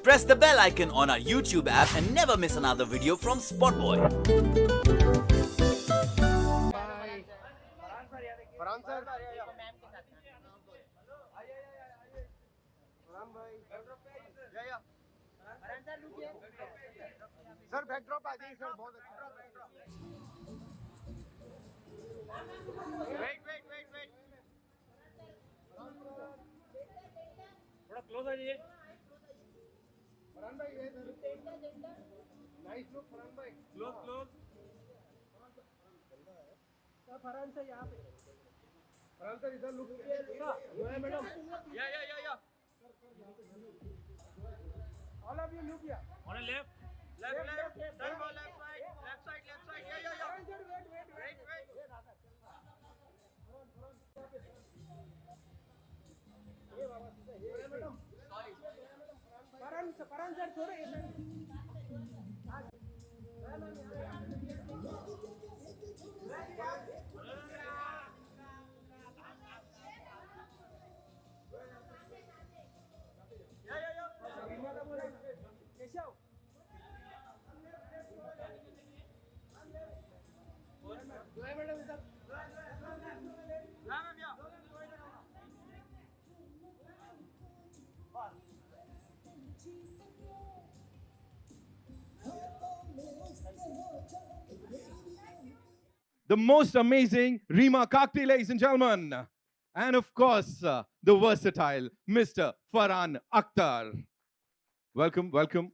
Press the bell icon on our YouTube app and never miss another video from SpotboyE. Sir backdrop आ जाइए sir बहुत अच्छा wait wait wait wait थोड़ा close आ जाइए फरहान भाई ये नाइस लुक फरहान भाई close close sir Farhan sir यहाँ पे फरहान सर इधर लुक मैडम या ऑल ऑफ यू लुक या on left left turn go left side yeah wait ये बाबा ये मैडम सॉरी परन सर थोड़े Keshav The most amazing Reema Kakti, ladies and gentlemen. And of course, the versatile Mr. Farhan Akhtar. Welcome, welcome.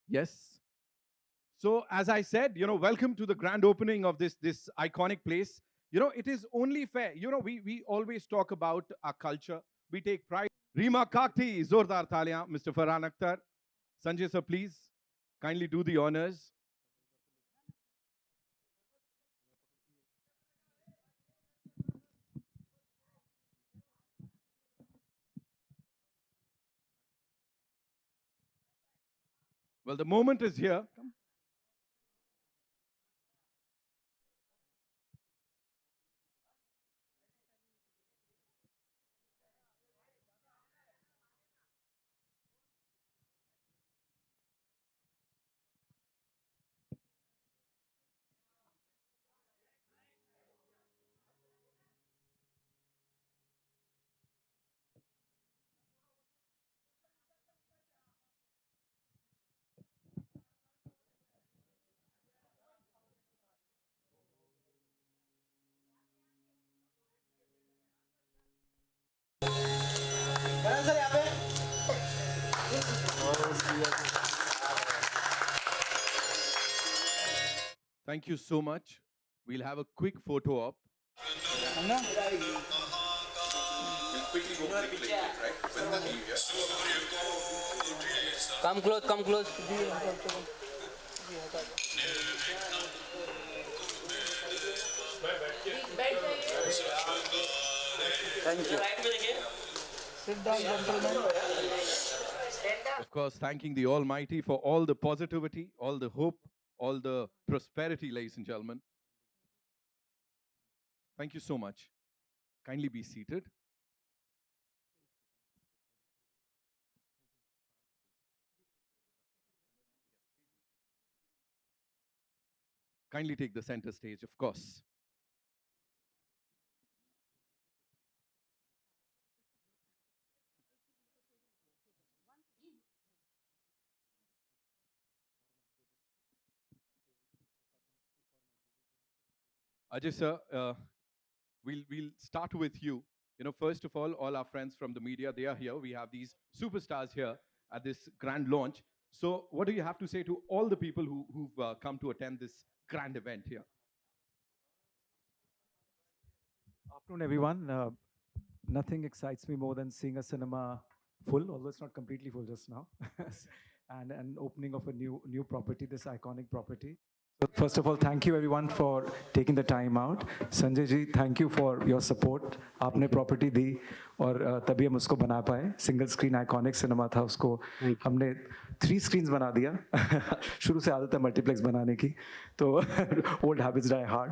Yes. So as I said, welcome to the grand opening of this iconic place. It is only fair. We always talk about our culture. We take pride. Reema Kakti, Zordar Thaliyan, Mr. Farhan Akhtar. Sanjay sir, please kindly do the honors. Well, the moment is here. Come. Thank you so much. We'll have a quick photo op. We'll quickly go click, right? With the PVR. Come close. Thank you. Sit down, gentlemen. Of course, thanking the Almighty for all the positivity, all the hope, all the prosperity, ladies and gentlemen. Thank you so much. Kindly be seated. Kindly take the center stage, of course. Ajay sir, we'll start with you. First of all our friends from the media, they are here. We have these superstars here at this grand launch. So what do you have to say to all the people who've come to attend this grand event here? Afternoon, everyone. Nothing excites me more than seeing a cinema full, although it's not completely full just now, and an opening of a new property, this iconic property. So first of all, thank you everyone for taking the time out. Sanjay ji, thank you for your support. आपने property दी और तभी हम उसको बना पाए. Single screen iconic cinema था उसको हमने 3 screens बना दिया. शुरू से आदत है multiplex बनाने की, तो old habits die hard.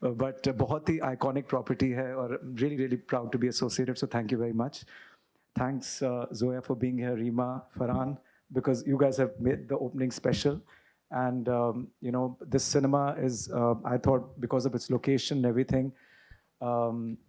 But बहुत ही iconic property है और really proud to be associated. So thank you very much. Thanks, Zoya, for being here, Rima, Farhan, because you guys have made the opening special. And, this cinema is, I thought, because of its location and everything,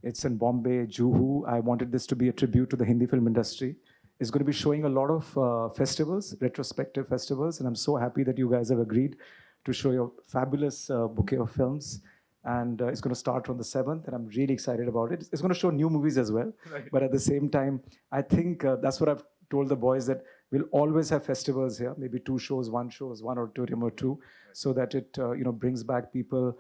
it's in Bombay, Juhu. I wanted this to be a tribute to the Hindi film industry. It's going to be showing a lot of festivals, retrospective festivals, and I'm so happy that you guys have agreed to show your fabulous bouquet of films. And it's going to start on the 7th, and I'm really excited about it. It's going to show new movies as well. Right. But at the same time, I think that's what I've told the boys, that we'll always have festivals here, maybe 2 shows, 1 shows, 1 auditorium or 2, so that it brings back people.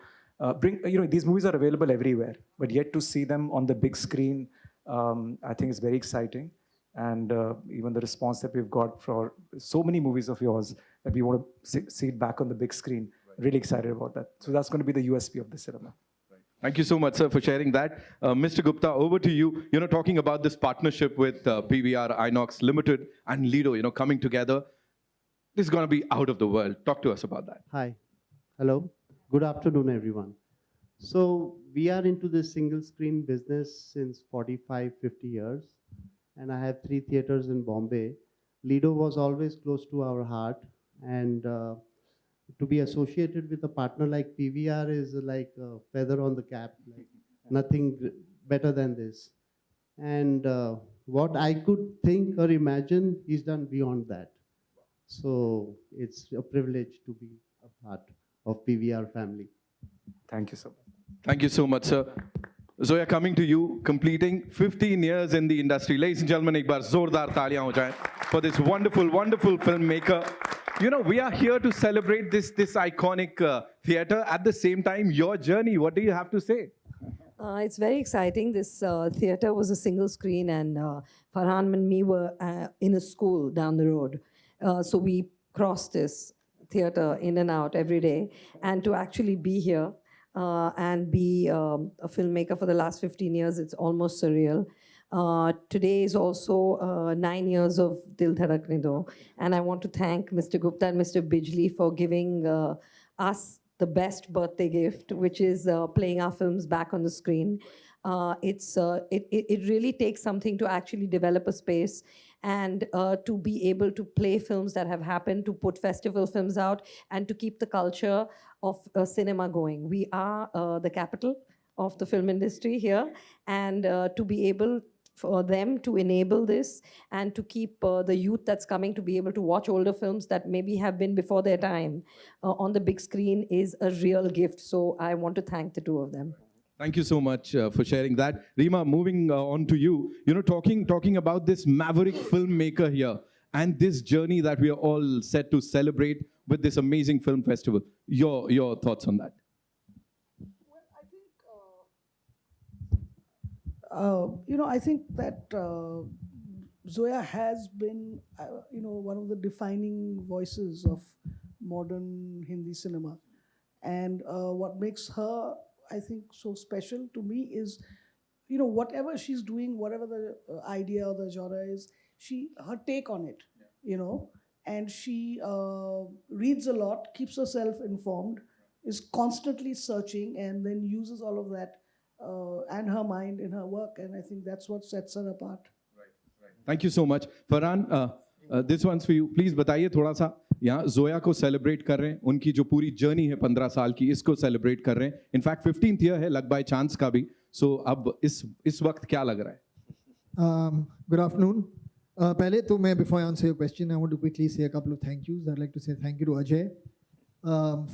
These movies are available everywhere, but yet to see them on the big screen, I think is very exciting. And even the response that we've got for so many movies of yours, that we want to see it back on the big screen. Really excited about that. So that's going to be the USP of the cinema. Thank you so much, sir, for sharing that. Mr. Gupta, over to you. Talking about this partnership with PVR, Inox Limited and Lido, coming together. This is going to be out of the world. Talk to us about that. Hi. Hello. Good afternoon, everyone. So we are into this single screen business since 45, 50 years. And I have 3 theaters in Bombay. Lido was always close to our heart. And to be associated with a partner like PVR is like a feather on the cap, like nothing better than this. And what I could think or imagine, he's done beyond that. So it's a privilege to be a part of PVR family. Thank you so much. Thank you so much, sir. Zoya, coming to you, completing 15 years in the industry. Ladies and gentlemen, ek baar zordar taaliyan ho jaye for this wonderful, wonderful filmmaker. We are here to celebrate this iconic theater. At the same time, your journey, what do you have to say? It's very exciting. This theater was a single screen, and Farhan and me were in a school down the road. So we crossed this theater in and out every day. And to actually be here and be a filmmaker for the last 15 years, it's almost surreal. Today is also 9 years of Dil Dhadakne Do, and I want to thank Mr. Gupta and Mr. Bijli for giving us the best birthday gift, which is playing our films back on the screen. It really takes something to actually develop a space and to be able to play films that have happened, to put festival films out, and to keep the culture of cinema going. We are the capital of the film industry here, and to be able for them to enable this and to keep the youth that's coming to be able to watch older films that maybe have been before their time on the big screen is a real gift. So I want to thank the 2 of them. Thank you so much for sharing that. Rima, moving on to you, talking about this maverick filmmaker here and this journey that we are all set to celebrate with this amazing film festival. Your thoughts on that? I think that Zoya has been, one of the defining voices of modern Hindi cinema. And what makes her, I think, so special to me is, whatever she's doing, whatever the idea or the genre is, her take on it, and she reads a lot, keeps herself informed, is constantly searching, and then uses all of that and her mind in her work, and I think that's what sets her apart. Right. Thank you so much. Farhan, this one's for you. Please बताइए थोड़ा सा यहाँ जोया को celebrate कर रहे हैं, उनकी जो पूरी journey है 15 साल की, इसको celebrate कर रहे हैं. In fact, 15th year है luck by chance का भी. So अब इस वक्त क्या लग रहा है? Good afternoon. पहले तो मैं before I answer your question, I want to quickly say a couple of thank yous. I'd like to say thank you to Ajay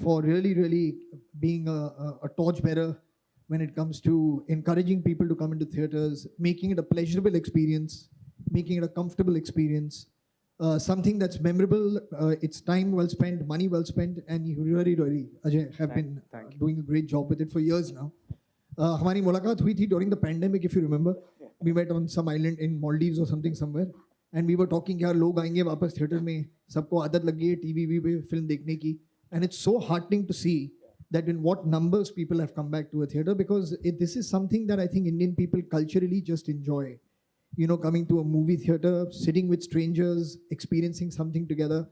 for really being a torchbearer when it comes to encouraging people to come into theaters, making it a pleasurable experience, making it a comfortable experience, something that's memorable, it's time well spent, money well spent, and you really, Ajay, have been doing a great job with it for years now. हमारी मुलाकात हुई थी during the pandemic, if you remember. We met on some island in Maldives or something somewhere, and we were talking, यार लोग आएंगे वापस theater में, सबको आदत लग गई है TV पे film देखने की, and it's so heartening to see that in what numbers people have come back to a theater, because this is something that I think Indian people culturally just enjoy. Coming to a movie theater, sitting with strangers, experiencing something together.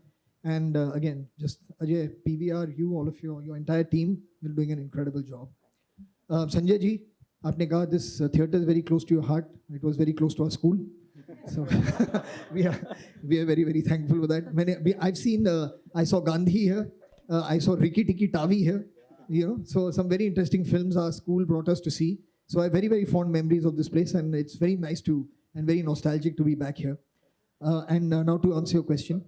And again, just Ajay, PVR, you, all of your entire team, you're doing an incredible job. Sanjay ji, aapne kaha this theater is very close to your heart. It was very close to our school. So we are very very thankful for that. I've seen I saw Gandhi here, I saw Rikki Tikki Tavi here, you know. So some very interesting films our school brought us to see. So I have very very fond memories of this place, and it's very nice to and very nostalgic to be back here. And now to answer your question,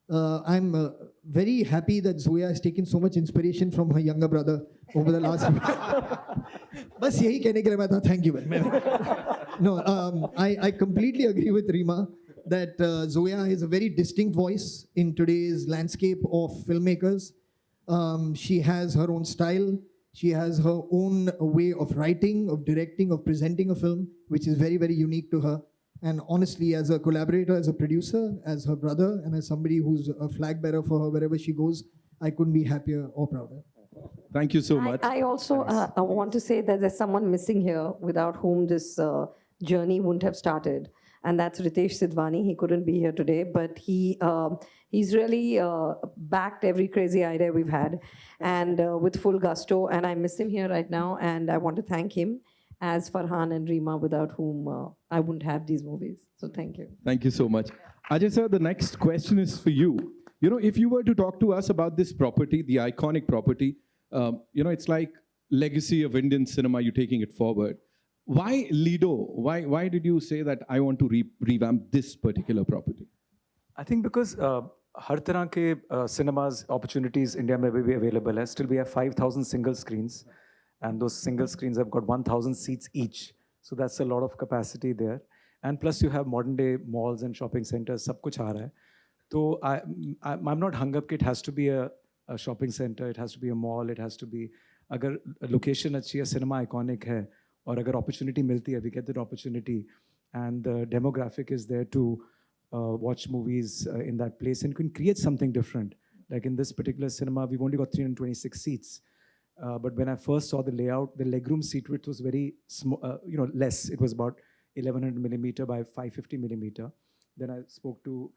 I'm very happy that Zoya has taken so much inspiration from her younger brother over the last. बस यही कहने के लिए मैं था. Thank you. No, I completely agree with Rima that Zoya is a very distinct voice in today's landscape of filmmakers. She has her own style. She has her own way of writing, of directing, of presenting a film, which is very, very unique to her. And honestly, as a collaborator, as a producer, as her brother, and as somebody who's a flag bearer for her wherever she goes, I couldn't be happier or prouder. Thank you so much. I also I want to say that there's someone missing here without whom this journey wouldn't have started. And that's Ritesh Sidhwani. He couldn't be here today, but he's really backed every crazy idea we've had, and with full gusto. And I miss him here right now, and I want to thank him as Farhan and Rima, without whom I wouldn't have these movies. So thank you. Thank you so much. Ajay sir, the next question is for you. You know, if you were to talk to us about this property, the iconic property, you know, it's like legacy of Indian cinema, you're taking it forward. Why Lido? Why did you say that I want to revamp this particular property? I think because हर तरह के cinemas opportunities India में भी available है. Still we have 5,000 single screens, and those single screens have got 1,000 seats each. So that's a lot of capacity there. And plus you have modern day malls and shopping centers, सब कुछ आ रहा है. So I'm not hung up कि it has to be a shopping center, it has to be a mall, it has to be, अगर location अच्छी है, cinema iconic है, और अगर opportunity मिलती है, we get that opportunity, and the demographic is there to watch movies in that place, and can create something different. Like in this particular cinema, we've only got 326 seats. But when I first saw the layout, the legroom seat width was very small, less. It was about 1100 millimeter by 550 millimeter. Then I spoke to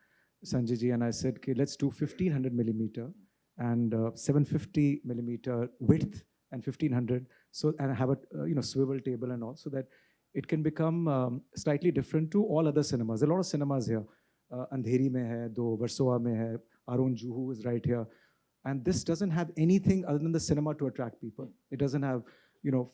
Sanjay ji and I said, okay, let's do 1500 millimeter and 750 millimeter width and 1500. So, and I have a swivel table and all, so that it can become slightly different to all other cinemas. There are a lot of cinemas here. Andheri mein hai, do Versova mein hai, our own Juhu is right here. And this doesn't have anything other than the cinema to attract people. It doesn't have,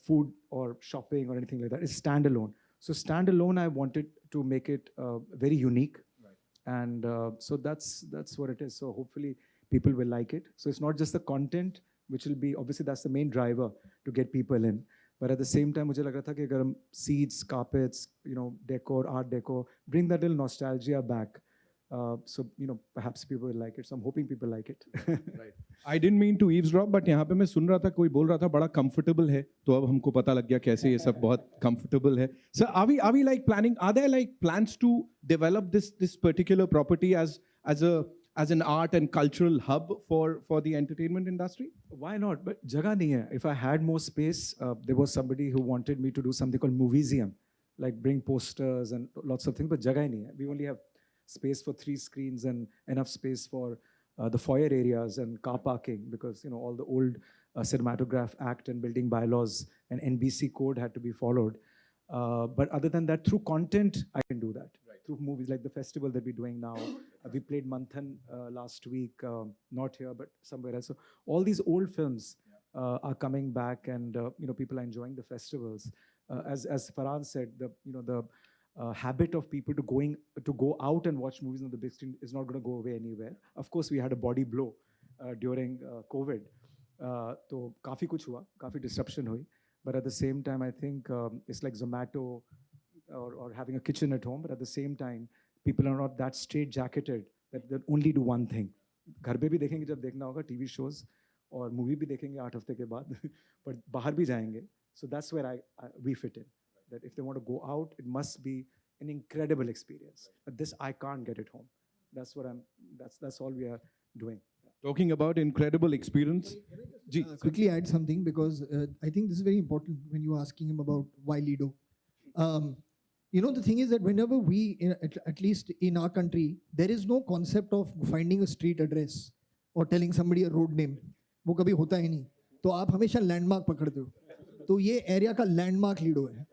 food or shopping or anything like that. It's standalone. So standalone, I wanted to make it very unique. Right. And so that's what it is. So hopefully people will like it. So it's not just the content, which will be, obviously that's the main driver to get people in. But at the same time, मुझे लग रहा था कि अगर हम seats, carpets, decor, art decor, bring that little nostalgia back. So perhaps people will like it. So I'm hoping people like it. Right. I didn't mean to eavesdrop, but यहाँ पे मैं सुन रहा था कोई बोल रहा था बड़ा comfortable है. तो अब हमको पता लग गया कैसे ये सब बहुत comfortable है. So are we like planning? Are there like plans to develop this particular property as an art and cultural hub for the entertainment industry? Why not? But jagah nahi hai. If I had more space, there was somebody who wanted me to do something called Movieseum, like bring posters and lots of things, but jagah nahi hai. We only have space for 3 screens and enough space for the foyer areas and car parking, because all the old Cinematograph Act and building bylaws and NBC code had to be followed. But other than that, through content, I can do that. Right. Through movies like the festival that we're doing now. We played Manthan last week, not here, but somewhere else. So all these old films are coming back, and people are enjoying the festivals. As Farhan said, the habit of people to go out and watch movies on the big screen is not going to go away anywhere. Of course, we had a body blow during COVID. So काफी कुछ हुआ, काफी disruption हुई. But at the same time, I think it's like Zomato or having a kitchen at home. But at the same time, people are not that straight-jacketed that they'll only do one thing. घर पे भी देखेंगे जब देखना होगा TV shows, और movie भी देखेंगे 8 हफ्ते के बाद, but बाहर भी जाएंगे. So that's where we fit in. That if they want to go out, it must be an incredible experience. But this I can't get at home. That's all we are doing. Talking about incredible experience. Quickly add something, because I think this is very important when you're asking him about why Lido. The thing is that whenever at least in our country, there is no concept of finding a street address or telling somebody a road name. वो कभी होता ही नहीं. तो आप हमेशा landmark पकड़ते हो. तो ये area का landmark Lido है.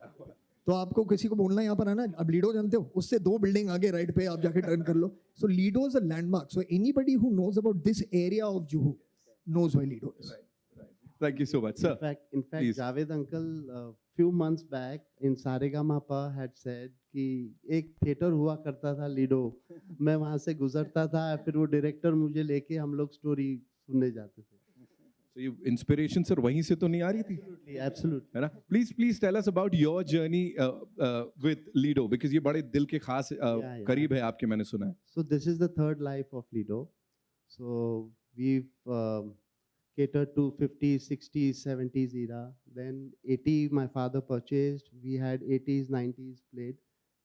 तो आपको किसी को बोलना है यहाँ पर आना, अब लीडो जानते हो, उससे 2 बिल्डिंग आगे राइट पे आप जाके टर्न कर लो. So Lido is a landmark. So anybody who knows about this area of Juhu knows why Lido is. Thank you so much, sir. In fact, Please. Javed uncle, few months back in Saregama had said कि एक theatre हुआ करता था ludo, मैं वहाँ से गुजरता था, फिर वो डायरेक्टर मुझे लेके हम लोग स्टोरी सुनने जाते थे. So you inspiration sir वहीं से तो नहीं आ रही थी? Absolutely. है ना? Please tell us about your journey with Lido because ये बड़े दिल के खास yeah. करीब है आपके, मैंने सुना है. So this is the third life of Lido. So we've catered to 50s, 60s, 70s era. Then 80 my father purchased. We had 80s, 90s played.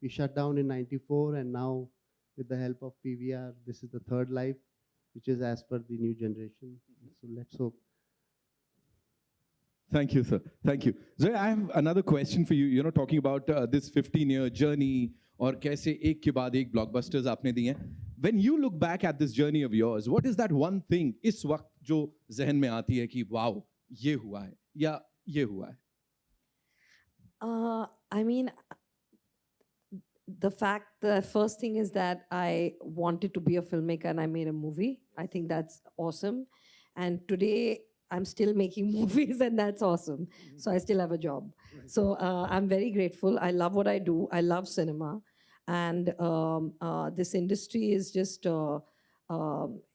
We shut down in 94 and now with the help of PVR, this is the third life, which is as per the new generation. So let's hope. Thank you, sir. Thank you. Zoya, I have another question for you. You know, talking about this 15-year journey और कैसे एक के बाद एक blockbusters आपने दिए हैं. When you look back at this journey of yours, what is that one thing इस वक्त जो जहन में आती है कि वाओ ये हुआ है या ये हुआ है? I mean, the first thing is that I wanted to be a filmmaker and I made a movie. I think that's awesome. And today I'm still making movies and that's awesome. So I still have a job. So I'm very grateful. I love what I do. I love cinema. And this industry is just,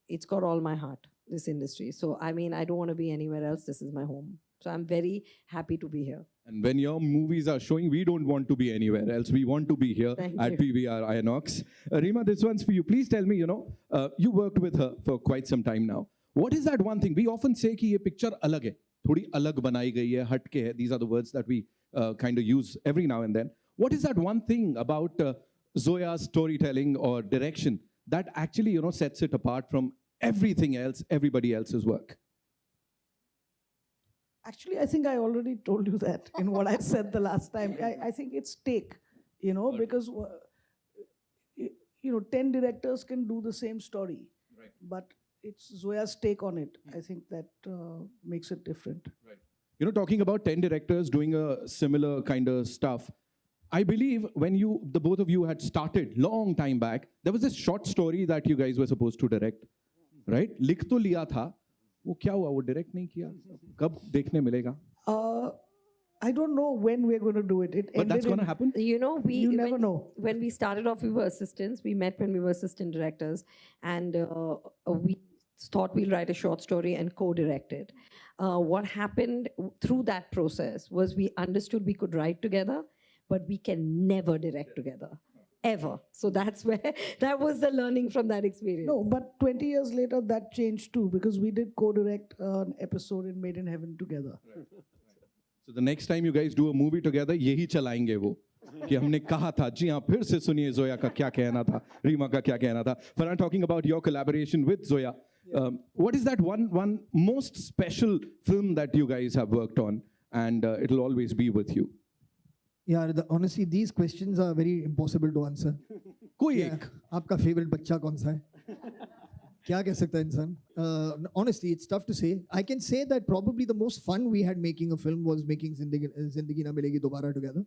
it's got all my heart, this industry. So, I mean, I don't want to be anywhere else. This is my home. So I'm very happy to be here. And when your movies are showing, we don't want to be anywhere else. We want to be here at PVR Inox. Reema, this one's for you. Please tell me, you know, you worked with her for quite some time now. What is that one thing? We often say कि ये picture अलग है, थोड़ी अलग बनाई गई है, हट के है. These are the words that we kind of use every now and then. What is that one thing about Zoya's storytelling or direction that actually, you know, sets it apart from everything else, everybody else's work? Actually, I think I already told you that in what I said the last time. I think it's take, you know, because, you know, 10 directors can do the same story, but it's Zoya's take on it. I think that makes it different. Right. You know, talking about 10 directors doing a similar kind of stuff, I believe when the both of you had started long time back, there was this short story that you guys were supposed to direct, right? लिख तो लिया था, वो क्या हुआ? वो direct नहीं किया? कब देखने मिलेगा? I don't know when we're going to do it. But that's going to happen? You know, You never know. When we started off, we were assistants. We met when we were assistant directors. And we thought we'll write a short story and co-direct it. What happened through that process was we understood we could write together, but we can never direct together, ever. So that's where, that was the learning from that experience. No, but 20 years later, that changed too, because we did co-direct an episode in Made in Heaven together. Right. So the next time you guys do a movie together, यही चलाएंगे वो कि हमने कहा था. जी हाँ, फिर से सुनिए जोया का क्या कहना था, रीमा का क्या कहना था. Farhan, talking about your collaboration with Zoya, what is that one most special film that you guys have worked on, and it'll always be with you? Yeah, honestly, these questions are very impossible to answer. कोई एक आपका favorite बच्चा कौन सा है? क्या कह सकता है इंसान? Honestly, it's tough to say. I can say that probably the most fun we had making a film was making Zindagi Na Milegi Dobara together.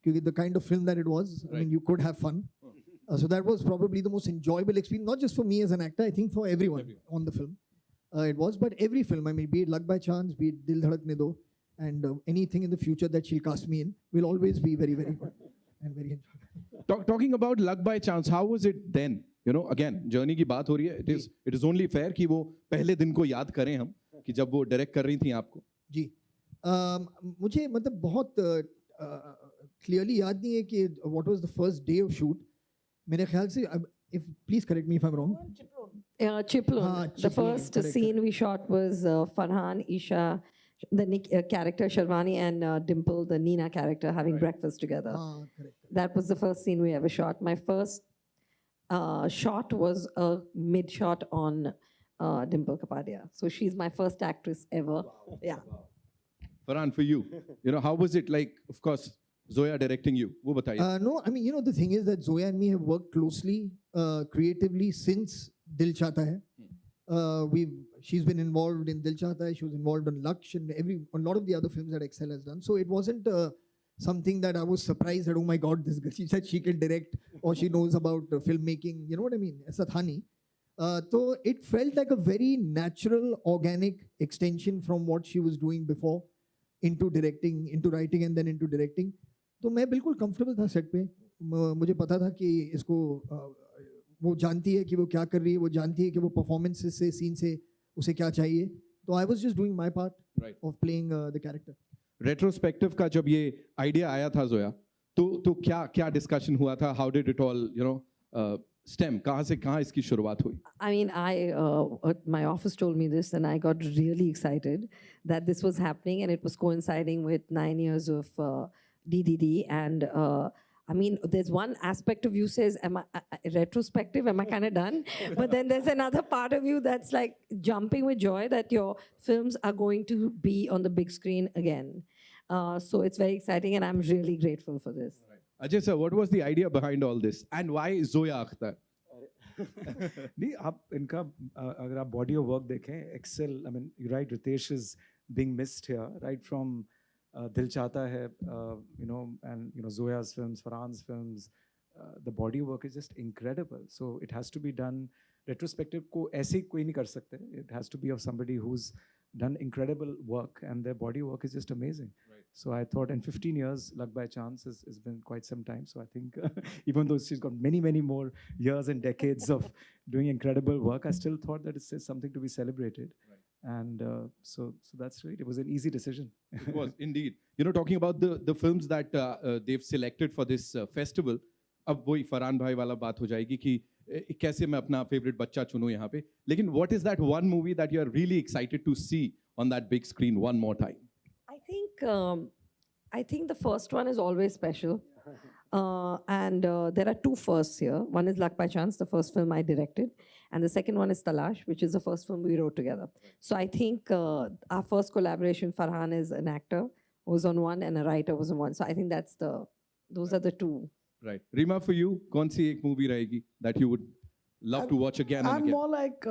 Because the kind of film that it was, I mean, you could have fun. So that was probably the most enjoyable experience, not just for me as an actor, I think for everyone on the film. It was, but every film, I mean, be it Luck by Chance, be it Dil Dhadakne Do, and anything in the future that she'll cast me in will always be very, very good and very enjoyable. Talking about Luck by Chance, how was it then? You know, again, journey की बात हो रही है. It is only fair कि वो पहले दिन को याद करें हम कि जब वो direct कर रही थी आपको. जी, मुझे मतलब बहुत clearly याद नहीं है कि what was the first day of shoot. मेरे ख्याल से, if please correct me if I'm wrong. Chiplun. The first scene we shot was Farhan, Isha, the character Sharwani, and Dimple, the Nina character, having breakfast together. Correct. That was the first scene we ever shot. My first shot was a mid shot on Dimple Kapadia. So she's my first actress ever. Wow. Yeah. Wow. Farhan, for you, you know, how was it like? Of course, Zoya directing you. वो बताइए. No, I mean, you know, the thing is that Zoya and me have worked closely, creatively since Dil Chahta Hai. She's been involved in Dil Chahta Hai. She was involved on Laksh and a lot of the other films that Excel has done. So it wasn't something that I was surprised that, oh my God, this girl, she said she can direct or she knows about filmmaking. You know what I mean? ऐसा था नहीं. So it felt like a very natural, organic extension from what she was doing before into directing, into writing and then into directing. तो मैं बिल्कुल comfortable था set पे. मुझे पता था कि इसको वो जानती है कि वो क्या कर रही है, वो जानती है कि वो performances से, scene से उसे क्या चाहिए. So I was just doing my part of playing the character. Retrospective का जब ये idea आया था जोया, तो क्या discussion हुआ था? How did it all, stem? कहाँ से कहाँ इसकी शुरुआत हुई? I mean, my office told me this, and I got really excited that this was happening, and it was coinciding with 9 years of DDD. And I mean, there's one aspect of you says, "Am I retrospective? Am I kind of done?" But then there's another part of you that's like jumping with joy that your films are going to be on the big screen again. So it's very exciting, and I'm really grateful for this. Ajay sir, what was the idea behind all this, and why Zoya Akhtar? नहीं, आप इनका अगर आप body of work देखें, excel. I mean, you're right, Ritesh is being missed here, right from Dil Chahta Hai, and Zoya's films, Farhan's films. The body of work is just incredible. So it has to be done. Retrospective को ऐसे कोई नहीं कर सकते. It has to be of somebody who's done incredible work, and their body work is just amazing. Right. So I thought, in 15 years, Luck by Chance has been quite some time. So I think, even though she's got many, many more years and decades of doing incredible work, I still thought that it's something to be celebrated. Right. And so that's great. It was an easy decision. It was indeed. Talking about the films that they've selected for this festival, अब वही फरहान भाई वाला बात हो जाएगी कि कैसे मैं अपना favorite बच्चा चुनूं यहाँ पे. लेकिन what is that one movie that you are really excited to see on that big screen one more time? I think the first one is always special. And there are two firsts here. One is Luck by Chance, the first film I directed. And the second one is Talash, which is the first film we wrote together. So I think our first collaboration, Farhan is an actor, was on one, and a writer was on one. So I think those are the two. Right. Rima, for you, कौन सी एक movie रहेगी that you would love to watch again and I'm again? more like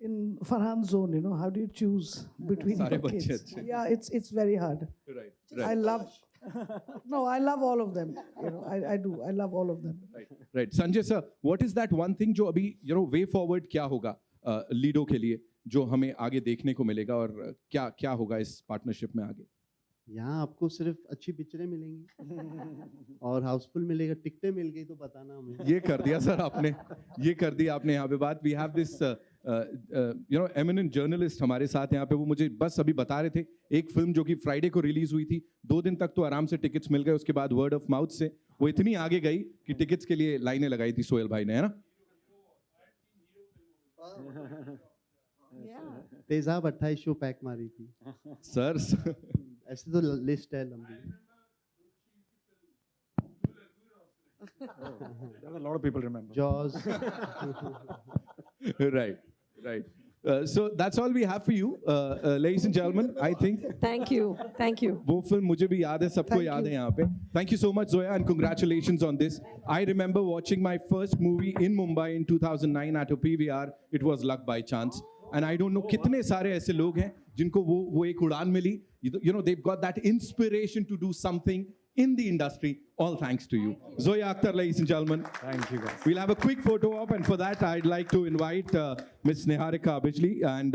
in Farhan's zone, how do you choose between सारे the बच्चे kids? अच्छे. Yeah, it's very hard. Right. I love, no, I love all of them. I do. I love all of them. Right. Sanjay sir, what is that one thing जो अभी way forward क्या होगा ludo के लिए जो हमें आगे देखने को मिलेगा और क्या होगा इस पार्टनरशिप में आगे? यहाँ आपको सिर्फ अच्छी पिक्चरें मिलेंगी और हाउसफुल मिलेगा. टिकटें मिल गई तो बताना हमें. ये कर दिया सर आपने, ये कर दी आपने यहाँ पे बात. We have this eminent journalist हमारे साथ यहाँ पे. वो मुझे बस अभी बता रहे थे एक फिल्म जो कि फ्राइडे को रिलीज हुई थी, 2 दिन तक तो आराम से टिकट्स मिल गए. उसके बाद वर्ड ऑफ माउथ से वो इतनी आगे गई कि टिकट्स के लिए लाइनें लगाई थी सोहेल भाई ने, है ना? तेजाब 28 शो पैक मारी थी सर. ऐसे तो लिस्ट है लंबी. A lot of people remember. Jaws. Right. So that's all we have for you, ladies and gentlemen. I think. Thank you. वो फिल्म मुझे भी याद है, सबको याद है यहाँ पे. Thank you so much, Zoya, and congratulations on this. I remember watching my first movie in Mumbai in 2009 at a PVR. It was Luck by Chance. And I don't know कितने सारे ऐसे लोग हैं जिनको वो एक उड़ान मिली. They've got that inspiration to do something in the industry. All thanks to you. Zoya Akhtar, ladies and gentlemen. Thank you, guys. We'll have a quick photo op, and for that, I'd like to invite Ms. Niharika Bijli and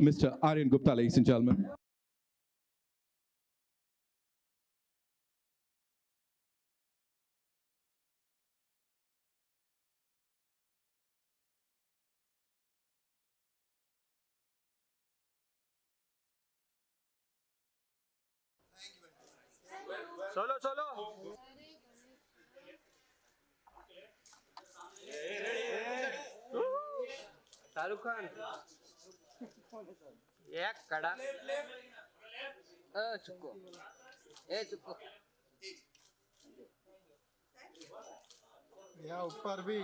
Mr. Aryan Gupta, ladies and gentlemen. Solo. Shahrukh Khan एक कड़ा चुक्को या ऊपर भी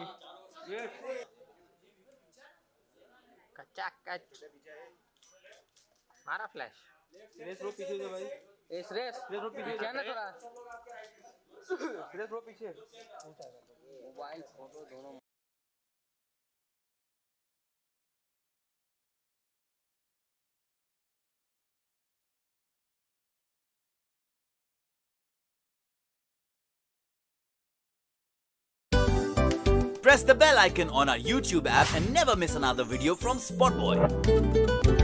कच्चा कच मारा flash race रो पीछे से भाई रेस रो पीछे क्या ना थोड़ा रेस रो पीछे मोबाइल फोटो दोनों Press the bell icon on our YouTube app and never miss another video from SpotboyE.